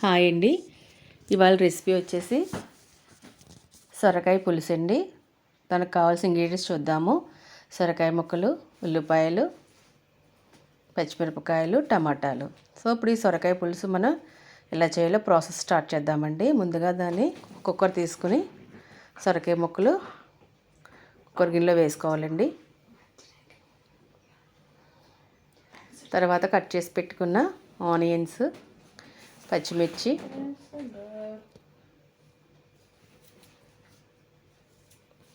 Hi అండి. ఇవాళ recipe వచ్చేసి సొరకాయ పులుసు అండి. దానికి కావాల్సిన ఇంగ్రీడియంట్స్ చూద్దాము. సొరకాయ ముక్కలు, ఉల్లిపాయలు, పచ్చిమిరపకాయలు, టమాటాలు. సో ఇప్పుడు ఈ సొరకాయ పులుసు మనం ఎలా చేయాలో ప్రాసెస్ స్టార్ట్ చేద్దామండి. ముందుగా దాన్ని కుక్కర్ తీసుకుని సొరకాయ ముక్కలు కుక్కర్ గిన్నెలో వేసుకోవాలండి. తర్వాత కట్ చేసి పెట్టుకున్న ఆనియన్స్, పచ్చిమిర్చి,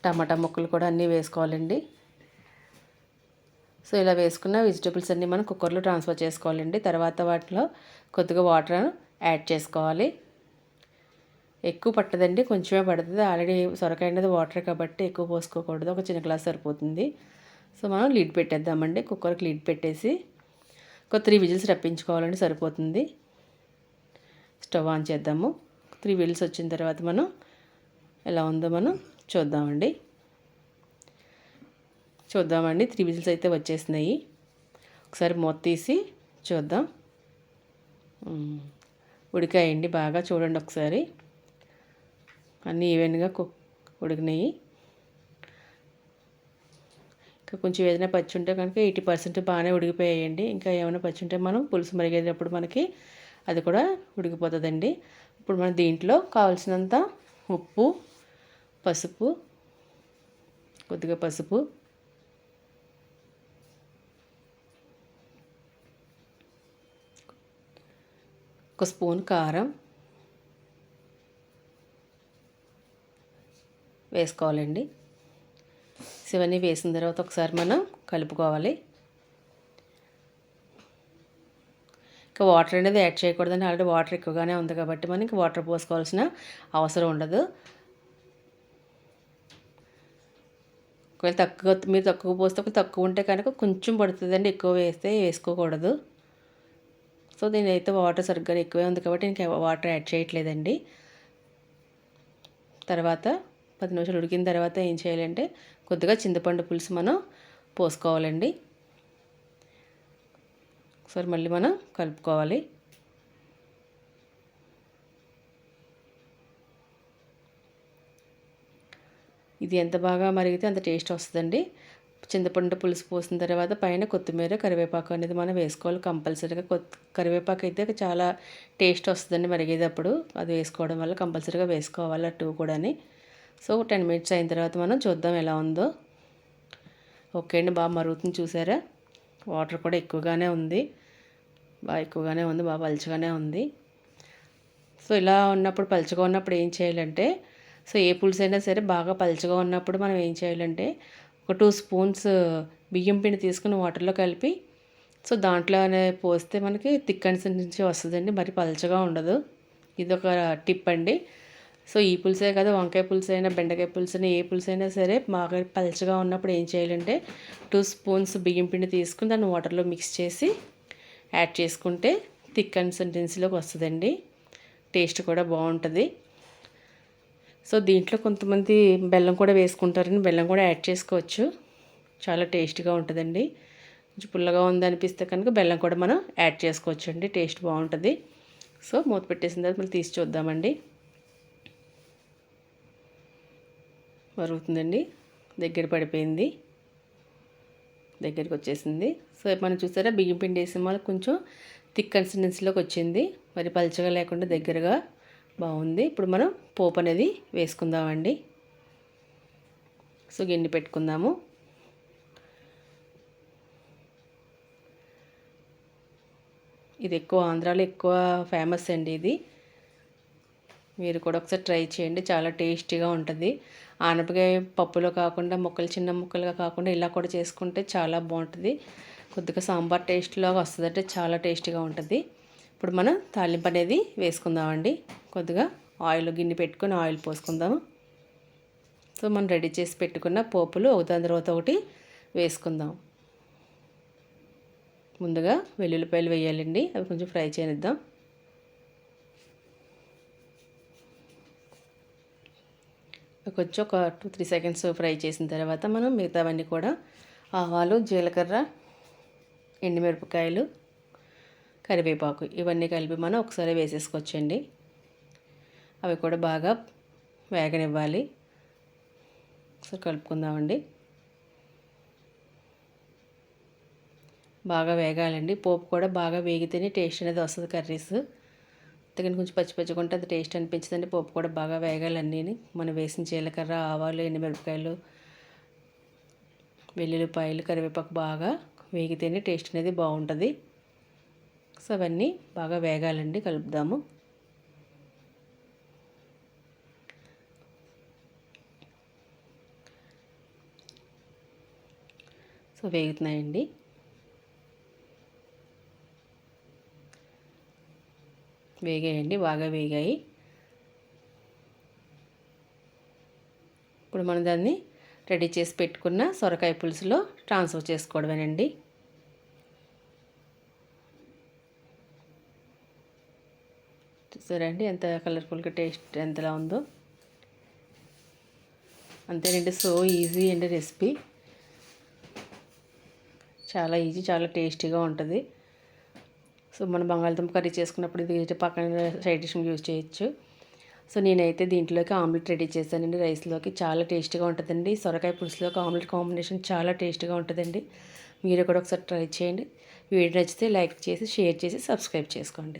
టమాటా ముక్కలు కూడా అన్నీ వేసుకోవాలండి. సో ఇలా వేసుకున్న వెజిటబుల్స్ అన్నీ మనం కుక్కర్లో ట్రాన్స్ఫర్ చేసుకోవాలండి. తర్వాత వాటిలో కొద్దిగా వాటర్ యాడ్ చేసుకోవాలి. ఎక్కువ పట్టదండి, కొంచెమే పడుతుంది. ఆల్రెడీ సొరకాయ అనేది వాటర్ కాబట్టి ఎక్కువ పోసుకోకూడదు, ఒక చిన్న గ్లాస్ సరిపోతుంది. సో మనం లిడ్ పెట్టేద్దామండి. కుక్కర్కి లిడ్ పెట్టేసి ఒక 3 విజిల్స్ రప్పించుకోవాలండి, సరిపోతుంది. స్టవ్ ఆన్ చేద్దాము. 3 విజిల్స్ వచ్చిన తర్వాత మనం ఎలా ఉందో మనం చూద్దామండి. 3 విజిల్స్ అయితే వచ్చేసినాయి. ఒకసారి మూత తీసి చూద్దాం. ఉడికాయండి బాగా, చూడండి ఒకసారి. అన్నీ ఈవెన్గా ఉడికినాయి. ఇంకా కొంచెం ఏదైనా పచ్చి ఉంటే కనుక 80% బాగానే ఉడికిపోయాయండి. ఇంకా ఏమైనా పచ్చి ఉంటే మనం పులుసు మరిగేటప్పుడు మనకి అది కూడా ఉడికిపోతుందండి. ఇప్పుడు మనం దీంట్లో కావాల్సినంత ఉప్పు, పసుపు, కొద్దిగా పసుపు, ఒక స్పూన్ కారం వేసుకోవాలండి. ఇవన్నీ వేసిన తర్వాత ఒకసారి మనం కలుపుకోవాలి. ఇంకా వాటర్ అనేది యాడ్ చేయకూడదండి. ఆల్రెడీ వాటర్ ఎక్కువగానే ఉంది కాబట్టి మనకి వాటర్ పోసుకోవాల్సిన అవసరం ఉండదు. ఒకవేళ మీరు తక్కువ పోస్తే తక్కువ ఉంటే కనుక కొంచెం పడుతుందండి, ఎక్కువ వేస్తే వేసుకోకూడదు. సో దీనైతే వాటర్ సరిగ్గా ఎక్కువే ఉంది కాబట్టి ఇంకా వాటర్ యాడ్ చేయట్లేదండి. తర్వాత 10 నిమిషాలు ఉడికిన తర్వాత ఏం చేయాలంటే కొద్దిగా చింతపండు పులుసు మనం పోసుకోవాలండి. ఒకసారి మళ్ళీ మనం కలుపుకోవాలి. ఇది ఎంత బాగా మరిగితే అంత టేస్ట్ వస్తుందండి. చింతపండు పులుసు పోసిన తర్వాత పైన కొత్తిమీర, కరివేపాకు అనేది మనం వేసుకోవాలి కంపల్సరీగా. కరివేపాకు అయితే చాలా టేస్ట్ వస్తుందండి మరిగేటప్పుడు. అది వేసుకోవడం వల్ల కంపల్సరీగా వేసుకోవాలి అటు కూడాని. సో 10 మినిట్స్ అయిన తర్వాత మనం చూద్దాం ఎలా ఉందో. ఓకే అండి, బాగా మరుగుతుంది చూసారా. వాటర్ కూడా ఎక్కువగానే ఉంది, బాగా పలుచగానే ఉంది. సో ఇలా ఉన్నప్పుడు, పలుచగా ఉన్నప్పుడు ఏం చేయాలంటే, సో ఏ పులుసు అయినా సరే బాగా పలుచగా ఉన్నప్పుడు మనం ఏం చేయాలంటే ఒక 2 స్పూన్స్ బియ్యం పిండి తీసుకుని వాటర్లో కలిపి సో దాంట్లోనే పోస్తే మనకి థిక్ కన్సిస్టెన్సీ వస్తుందండి, మరి పలుచగా ఉండదు. ఇది ఒక టిప్ అండి. సో ఈ పులుసే కదా, వంకాయ పులుసు అయినా, బెండకాయ పులుసు అయినా, ఏ పులుసు అయినా సరే బాగా పలుచగా ఉన్నప్పుడు ఏం చేయాలంటే 2 స్పూన్స్ బియ్యం పిండి తీసుకుని దాన్ని వాటర్లో మిక్స్ చేసి యాడ్ చేసుకుంటే థిక్ కన్సిస్టెన్సీలోకి వస్తుందండి. టేస్ట్ కూడా బాగుంటుంది. సో దీంట్లో కొంతమంది బెల్లం కూడా వేసుకుంటారని, బెల్లం కూడా యాడ్ చేసుకోవచ్చు. చాలా టేస్ట్గా ఉంటుందండి. కొంచెం పుల్లగా ఉందనిపిస్తే కనుక బెల్లం కూడా మనం యాడ్ చేసుకోవచ్చు అండి, టేస్ట్ బాగుంటుంది. సో మూత పెట్టేసిన తర్వాత మళ్ళీ తీసి చూద్దామండి. మరుగుతుందండి, దగ్గర పడిపోయింది, దగ్గరికి వచ్చేసింది. సో మనం చూసారా, బియ్యం పిండి వేసిన వల్ల కొంచెం థిక్ కన్సిస్టెన్సీలోకి వచ్చింది, మరి పలుచగా లేకుండా దగ్గరగా బాగుంది. ఇప్పుడు మనం పోపు అనేది వేసుకుందామండి. సో గిన్నె పెట్టుకుందాము. ఇది ఎక్కువ ఆంధ్రాలో ఎక్కువ ఫేమస్ అండి. ఇది మీరు కూడా ఒకసారి ట్రై చేయండి, చాలా టేస్టీగా ఉంటుంది. ఆనపకాయ పప్పులో కాకుండా ముక్కలు చిన్న ముక్కలుగా కాకుండా ఇలా కూడా చేసుకుంటే చాలా బాగుంటుంది. కొద్దిగా సాంబార్ టేస్ట్లో వస్తుందంటే చాలా టేస్టీగా ఉంటుంది. ఇప్పుడు మనం తాలింపు అనేది వేసుకుందామండి. కొద్దిగా ఆయిల్, గిన్నె పెట్టుకొని ఆయిల్ పోసుకుందాము. సో మనం రెడీ చేసి పెట్టుకున్న పోపులు ఒకదాని తర్వాత ఒకటి వేసుకుందాం. ముందుగా వెల్లుల్లిపాయలు వేయాలండి, అవి కొంచెం ఫ్రై చేయనిద్దాం. కొంచెం ఒక 2-3 సెకండ్స్ ఫ్రై చేసిన తర్వాత మనం మిగతావన్నీ కూడా ఆవాలు, జీలకర్ర, ఎండుమిరపకాయలు, కరివేపాకు ఇవన్నీ కలిపి మనం ఒకసారి వేసేసుకోవచ్చండి. అవి కూడా బాగా వేగనివ్వాలి. ఒకసారి కలుపుకుందామండి. బాగా వేగాలండి. పోపు కూడా బాగా వేగితేనే టేస్ట్ అనేది వస్తుంది కర్రీస్. అందుకని కొంచెం పచ్చి పచ్చిగా ఉంటే అది టేస్ట్ అనిపించదండి. పోపు కూడా బాగా వేగాలి అన్నీని. మనం వేసిన జీలకర్ర, ఆవాలు, ఎండుమిరపకాయలు, వెల్లుల్లిపాయలు, కరివేపాకు బాగా వేగితేనే టేస్ట్ అనేది బాగుంటుంది. సో అవన్నీ బాగా వేగాలండి. కలుపుదాము. సో వేగుతున్నాయండి. వేగాయండి, బాగా వేగాయి. ఇప్పుడు మనం దాన్ని రెడీ చేసి పెట్టుకున్న సొరకాయ పులుసులో ట్రాన్స్ఫర్ చేసుకోవడమేనండి. చూసారండి ఎంత కలర్ఫుల్గా టేస్ట్ ఎంతలా ఉందో. అంతేనండి, సో ఈజీ అండి రెసిపీ. చాలా ఈజీ, చాలా టేస్టీగా ఉంటుంది. సో మనం బంగాళదుంప కర్రీ చేసుకున్నప్పుడు ఇది పక్కన సైడ్ డిష్గా యూజ్ చేయొచ్చు. సో నేనైతే దీంట్లోకి ఆమ్లెట్ రెడీ చేశానండి. రైస్లోకి చాలా టేస్టీగా ఉంటుందండి. సొరకాయ పులుసులోకి ఆమ్లెట్ కాంబినేషన్ చాలా టేస్టీగా ఉంటుందండి. మీరు కూడా ఒకసారి ట్రై చేయండి. వీడియో నచ్చితే లైక్ చేసి, షేర్ చేసి, సబ్స్క్రైబ్ చేసుకోండి.